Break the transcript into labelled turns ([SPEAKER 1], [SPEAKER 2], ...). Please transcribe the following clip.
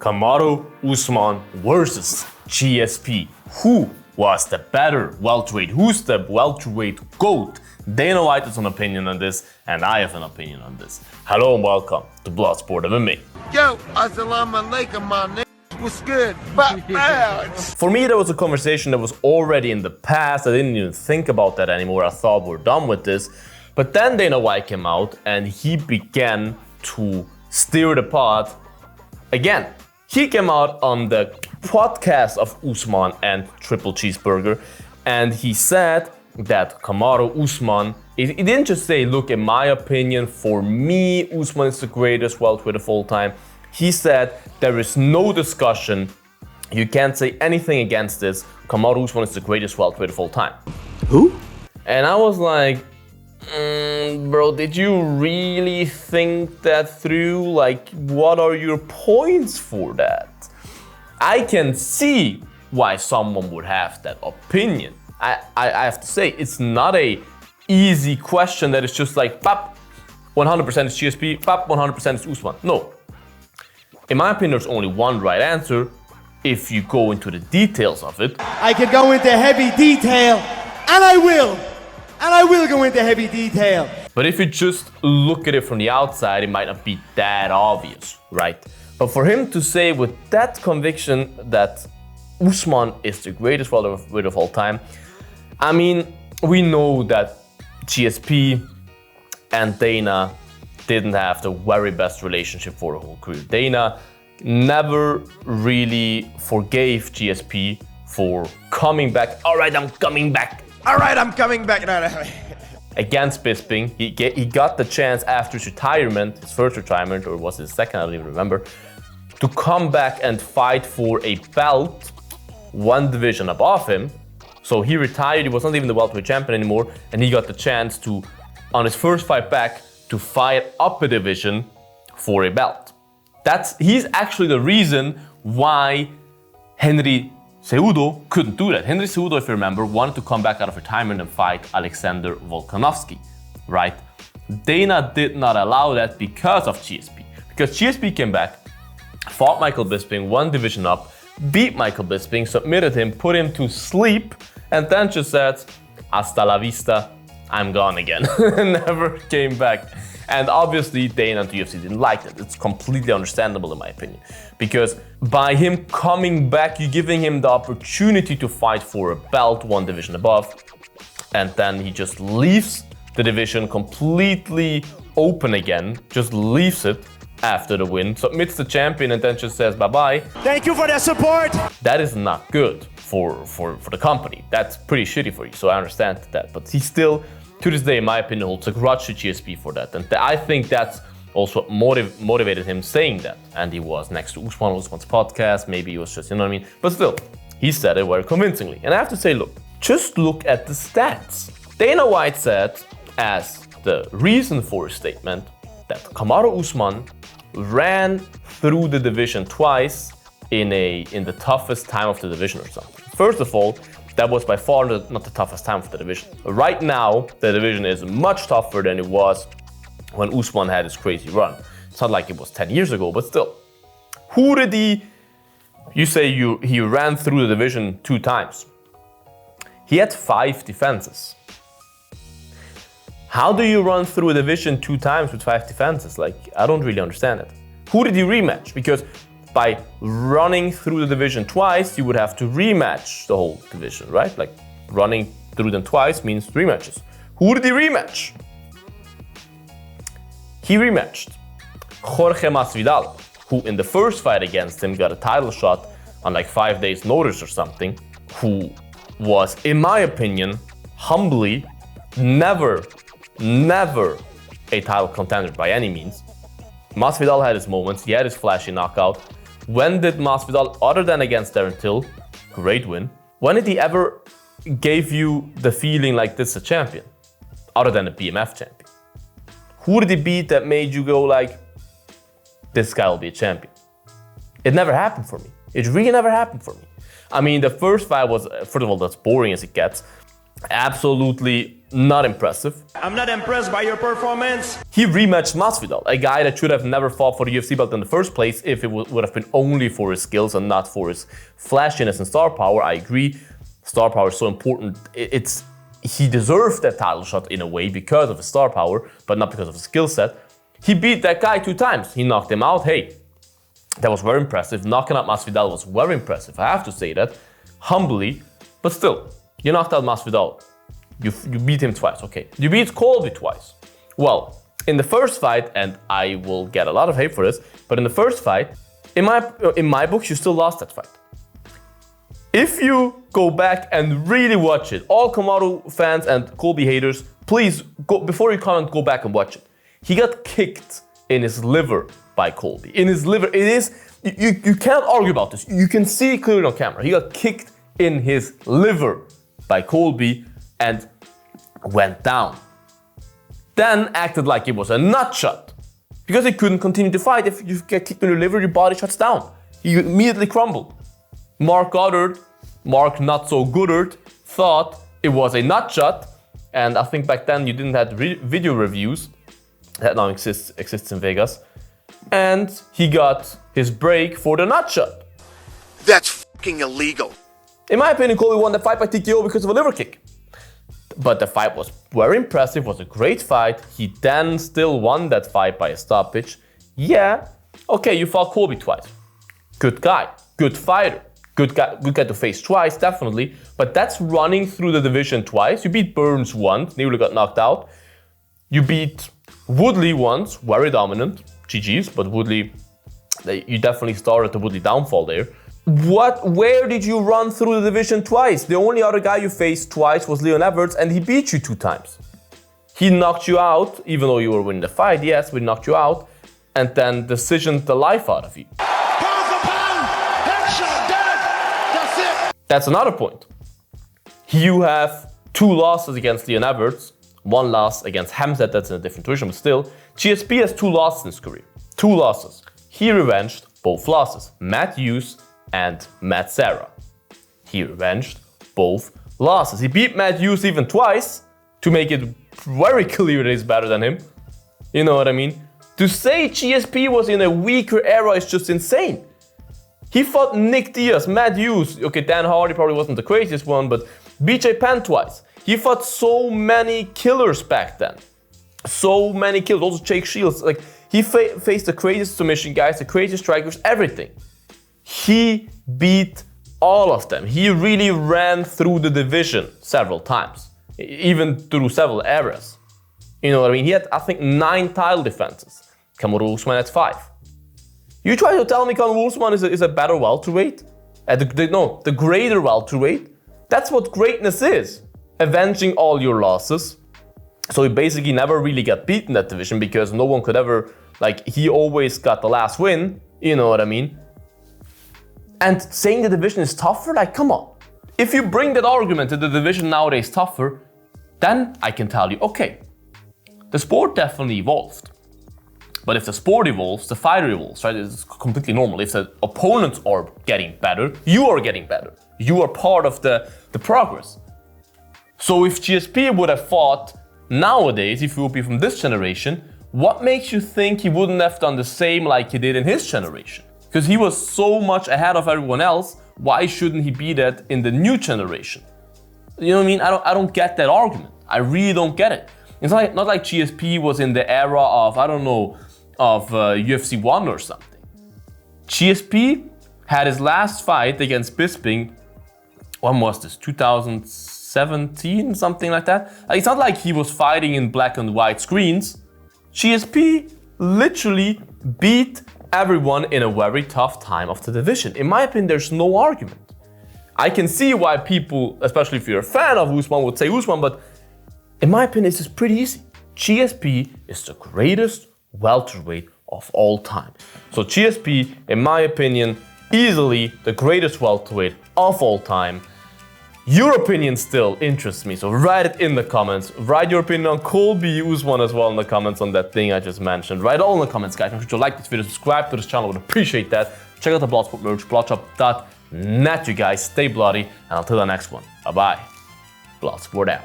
[SPEAKER 1] Kamaru Usman versus GSP. Who was the better welterweight? Who's the welterweight GOAT? Dana White has an opinion on this, and I have an opinion on this. Hello and welcome to Bloodsport MMA.
[SPEAKER 2] Yo, assalamu alaikum, my nigga. What's good?
[SPEAKER 1] For me, there was a conversation that was already in the past. I didn't even think about that anymore. I thought we're done with this. But then Dana White came out and he began to stir the pot again. He came out on the podcast of Usman and Triple Cheeseburger, and he said that Kamaru Usman, he didn't just say, look, in my opinion, for me, Usman is the greatest welterweight of all time. He said there is no discussion. You can't say anything against this. Kamaru Usman is the greatest welterweight of all time.
[SPEAKER 3] Who?
[SPEAKER 1] And I was like, bro, did you really think that through? Like, what are your points for that? I can see why someone would have that opinion. I have to say, it's not a easy question that is just like, pop, 100% is GSP, pop, 100% is Usman. No. In my opinion, there's only one right answer if you go into the details of it.
[SPEAKER 3] I could go into heavy detail, and I will. And I will go into heavy detail.
[SPEAKER 1] But if you just look at it from the outside, it might not be that obvious, right? But for him to say with that conviction that Usman is the greatest welterweight of all time, I mean, we know that GSP and Dana didn't have the very best relationship for the whole career. Dana never really forgave GSP for coming back. All right, I'm coming back.
[SPEAKER 3] All right, I'm coming back.
[SPEAKER 1] Against Bisping. He got the chance after his retirement, his first retirement, or was it his second, I don't even remember, to come back and fight for a belt one division above him. So he retired, he was not even the welterweight champion anymore, and he got the chance to, on his first fight back, to fight up a division for a belt. He's actually the reason why Henry Cejudo couldn't do that. Henry Cejudo, if you remember, wanted to come back out of retirement and fight Alexander Volkanovski, right? Dana did not allow that because of GSP. Because GSP came back, fought Michael Bisping, one division up, beat Michael Bisping, submitted him, put him to sleep, and then just said, hasta la vista, I'm gone again. Never came back. And obviously, Dana and the UFC didn't like that. It's completely understandable in my opinion. Because by him coming back, you're giving him the opportunity to fight for a belt one division above. And then he just leaves the division completely open again, just leaves it after the win, submits the champion, and then just says bye-bye.
[SPEAKER 3] Thank you for the support.
[SPEAKER 1] That is not good for the company. That's pretty shitty for you, so I understand that. But he still, to this day, in my opinion, holds a grudge to GSP for that. And I think that's also what motivated him saying that. And he was next to Usman's podcast, maybe he was just, you know what I mean? But still, he said it very convincingly. And I have to say, look, just look at the stats. Dana White said, as the reason for his statement, that Kamaru Usman ran through the division twice in the toughest time of the division or something. First of all, that was by far not the toughest time for the division. Right now, the division is much tougher than it was when Usman had his crazy run. It's not like it was 10 years ago, but still. Who did you say he ran through the division 2 times? He had 5 defenses. How do you run through a division 2 times with 5 defenses? Like, I don't really understand it. Who did he rematch? Because by running through the division twice, you would have to rematch the whole division, right? Like, running through them twice means rematches. Who did he rematch? He rematched Jorge Masvidal, who in the first fight against him got a title shot on like 5 days notice or something, who was, in my opinion, humbly, never a title contender by any means. Masvidal had his moments, he had his flashy knockout. When did Masvidal, other than against Darren Till, great win, when did he ever give you the feeling like this is a champion, other than a BMF champion? Who did he beat that made you go like, this guy will be a champion? It never happened for me. It really never happened for me. I mean, the first fight was, first of all, that's boring as it gets. Absolutely not impressive.
[SPEAKER 4] I'm not impressed by your performance.
[SPEAKER 1] He rematched Masvidal, a guy that should have never fought for the UFC belt in the first place if it would have been only for his skills and not for his flashiness and star power. I agree. Star power is so important. He deserved that title shot in a way because of his star power, but not because of his skill set. He beat that guy 2 times. He knocked him out. Hey, that was very impressive. Knocking out Masvidal was very impressive. I have to say that humbly, but still, you knocked out Masvidal. You beat him twice, okay. You beat Colby twice. Well, in the first fight, and I will get a lot of hate for this, but in the first fight, in my books, you still lost that fight. If you go back and really watch it, all Kamaru fans and Colby haters, please, before you comment, go back and watch it. He got kicked in his liver by Colby. In his liver, it is, you can't argue about this. You can see it clearly on camera. He got kicked in his liver by Colby and went down. Then acted like it was a nut shot. Because he couldn't continue to fight. If you get kicked in your liver, your body shuts down. He immediately crumbled. Mark Not So Goddard, thought it was a nut shot. And I think back then you didn't have video reviews. That now exists in Vegas. And he got his break for the nut shot.
[SPEAKER 2] That's fucking illegal.
[SPEAKER 1] In my opinion, Colby won the fight by TKO because of a liver kick. But the fight was very impressive, was a great fight. He then still won that fight by a stoppage. Yeah, okay, you fought Colby twice. Good guy, good fighter, good guy to face twice, definitely. But that's running through the division twice. You beat Burns once, nearly got knocked out. You beat Woodley once, very dominant. GG's, but Woodley, you definitely started the Woodley downfall there. Where did you run through the division twice? The only other guy you faced twice was Leon Edwards, and he beat you 2 times. He knocked you out, even though you were winning the fight, yes, we knocked you out, and then decisioned the life out of you.
[SPEAKER 2] Pound for pound, headshot, dead. That's it.
[SPEAKER 1] That's another point. You have 2 losses against Leon Edwards, 1 loss against Hamzat, that's in a different division, but still. GSP has 2 losses in his career. 2 losses. He revenged both losses. Matt Hughes and Matt Serra. He revenged both losses. He beat Matt Hughes even twice to make it very clear that he's better than him. You know what I mean? To say GSP was in a weaker era is just insane. He fought Nick Diaz, Matt Hughes, okay, Dan Hardy probably wasn't the craziest one, but BJ Penn twice. He fought so many killers back then. So many killers, also Jake Shields. Like, he faced the craziest submission guys, the craziest strikers, everything. He beat all of them. He really ran through the division several times, even through several eras. You know what I mean? He had, I think, 9 title defenses. Kamaru Usman had 5. You try to tell me Kamaru Usman is a better welterweight? The greater welterweight? That's what greatness is. Avenging all your losses. So he basically never really got beaten in that division because no one could ever, like, he always got the last win. You know what I mean? And saying the division is tougher, like, come on. If you bring that argument that the division nowadays is tougher, then I can tell you, okay, the sport definitely evolved. But if the sport evolves, the fighter evolves, right? It's completely normal. If the opponents are getting better, you are getting better. You are part of the progress. So if GSP would have fought nowadays, if he would be from this generation, what makes you think he wouldn't have done the same like he did in his generation? Because he was so much ahead of everyone else, why shouldn't he be that in the new generation? You know what I mean? I don't get that argument. I really don't get it. It's not like GSP was in the era of, I don't know, of UFC 1 or something. GSP had his last fight against Bisping, when was this, 2017, something like that? Like, it's not like he was fighting in black and white screens. GSP literally beat everyone in a very tough time of the division. In my opinion, there's no argument. I can see why people, especially if you're a fan of Usman, would say Usman, but in my opinion, it's just pretty easy. GSP is the greatest welterweight of all time. So GSP, in my opinion, easily the greatest welterweight of all time. Your opinion still interests me, so write it in the comments. Write your opinion on Colby Usman as well in the comments on that thing I just mentioned. Write all in the comments, guys. Make sure to like this video, subscribe to this channel, I would appreciate that. Check out the Bloodsport merch, bloodshop.net, you guys. Stay bloody, and until the next one, bye-bye. Bloodsport out.